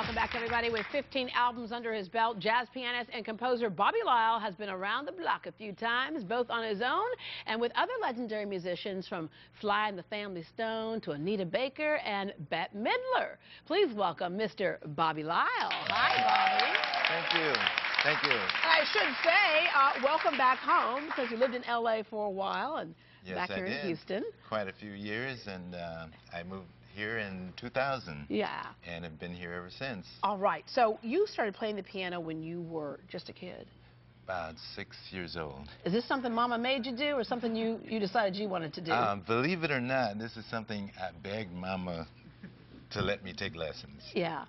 Welcome back, everybody. With 15 albums under his belt, jazz pianist and composer Bobby Lyle has been around the block a few times, both on his own and with other legendary musicians, from Fly and the Family Stone to Anita Baker and Bette Midler. Please welcome Mr. Bobby Lyle. Hi, Bobby. Thank you. Thank you. I should say, welcome back home, because you lived in L.A. for a while and back here in Houston. Quite a few years, and I moved here in 2000. Yeah. And have been here ever since. All right. So you started playing the piano when you were just a kid? About 6 years old. Is this something Mama made you do, or something you decided you wanted to do? Believe it or not, this is something I begged Mama to let me take lessons. Yeah.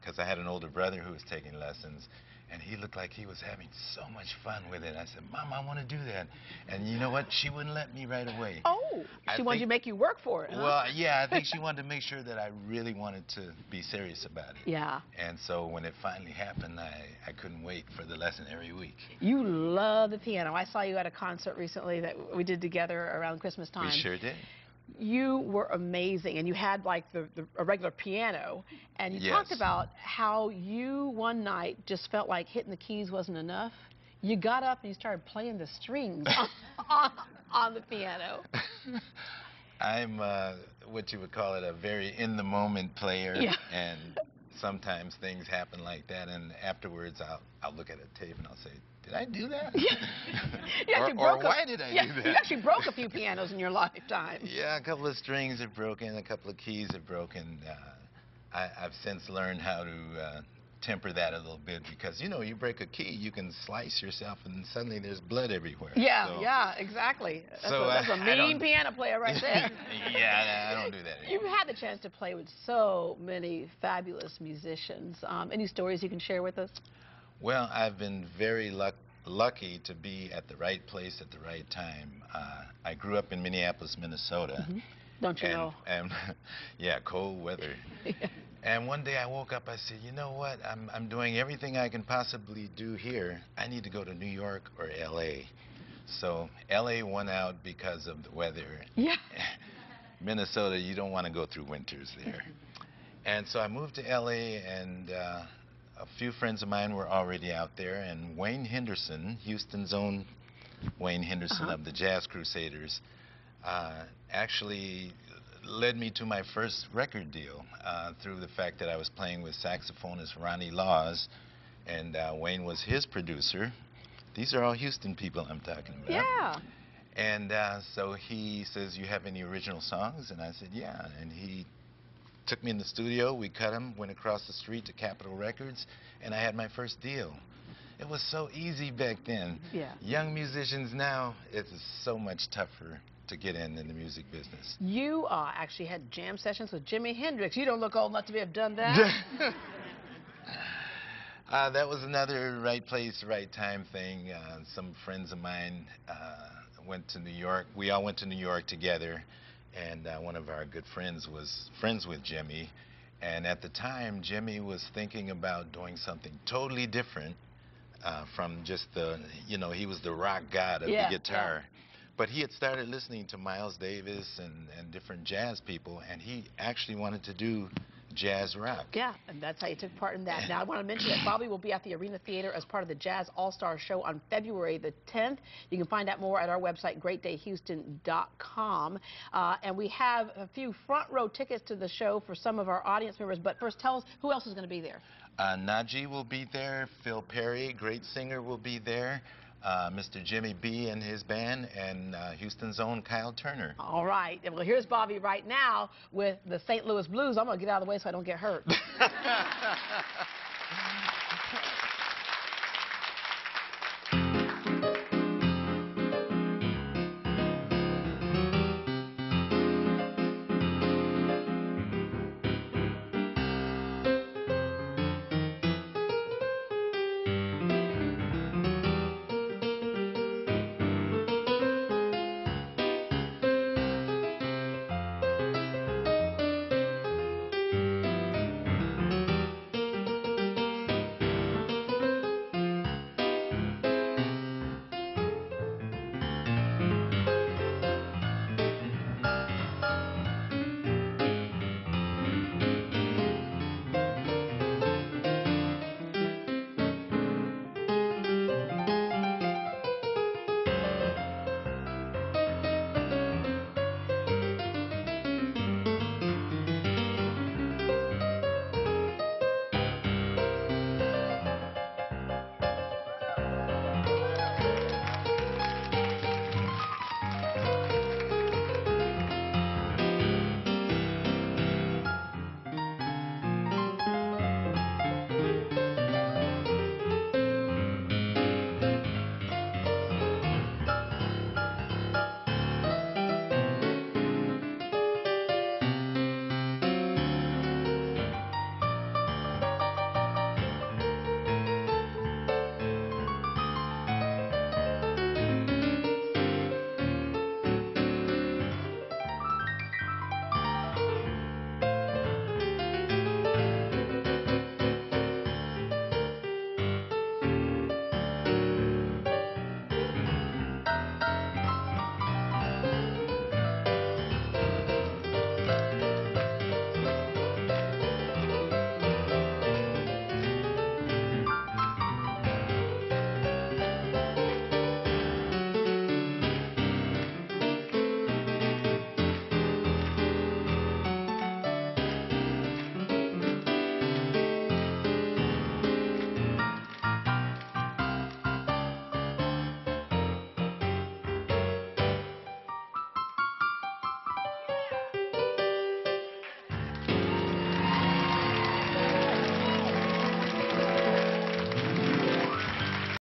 Because I had an older brother who was taking lessons, and he looked like he was having so much fun with it. I said, Mama, I want to do that. And you know what? She wouldn't let me right away. Oh, she wanted you to make you work for it, huh? Well, yeah, I think she wanted to make sure that I really wanted to be serious about it. Yeah. And so when it finally happened, I couldn't wait for the lesson every week. You love the piano. I saw you at a concert recently that we did together around Christmas time. We sure did. You were amazing, and you had like a regular piano, and you talked about how you one night just felt like hitting the keys wasn't enough. You got up and you started playing the strings on the piano. I'm what you would call it, a very in-the-moment player, yeah. And sometimes things happen like that, and afterwards I'll look at a tape and I'll say, did I do that? Yeah. or why did I do that? You actually broke a few pianos in your lifetime. Yeah, a couple of strings are broken, a couple of keys are broken. I've since learned how to temper that a little bit, because, you know, you break a key, you can slice yourself and suddenly there's blood everywhere. Yeah, so, yeah, exactly. That's a mean piano player right there. Yeah, I don't do that anymore. You've had the chance to play with so many fabulous musicians. Any stories you can share with us? Well, I've been very lucky to be at the right place at the right time. I grew up in Minneapolis, Minnesota. Mm-hmm. Don't you know? And yeah, cold weather. Yeah. And one day I woke up, I said, you know what, I'm doing everything I can possibly do here. I need to go to New York or L.A. So L.A. won out because of the weather. Yeah. Minnesota, you don't want to go through winters there. And so I moved to L.A., and a few friends of mine were already out there, and Wayne Henderson, Houston's own Wayne Henderson of the Jazz Crusaders, actually led me to my first record deal through the fact that I was playing with saxophonist Ronnie Laws, and Wayne was his producer. These are all Houston people I'm talking about. Yeah. And so he says, you have any original songs? And I said, yeah. And he took me in the studio, we cut them, went across the street to Capitol Records, and I had my first deal. It was so easy back then. Yeah. Young musicians now, it's so much tougher to get in the music business. You actually had jam sessions with Jimi Hendrix. You don't look old enough to have done that. That was another right place, right time thing. Some friends of mine went to New York. We all went to New York together, and one of our good friends was friends with Jimmy. And at the time, Jimmy was thinking about doing something totally different from just you know, he was the rock god of the guitar. Yeah. But he had started listening to Miles Davis and different jazz people, and he actually wanted to do jazz rock. Yeah, and that's how you took part in that. Now, I want to mention that Bobby will be at the Arena Theater as part of the Jazz All-Star Show on February the 10th. You can find out more at our website, greatdayhouston.com. And we have a few front row tickets to the show for some of our audience members. But first, tell us, who else is going to be there? Najee will be there. Phil Perry, great singer, will be there. Mr. Jimmy B and his band, and Houston's own Kyle Turner. All right. Well, here's Bobby right now with the St. Louis Blues. I'm going to get out of the way so I don't get hurt.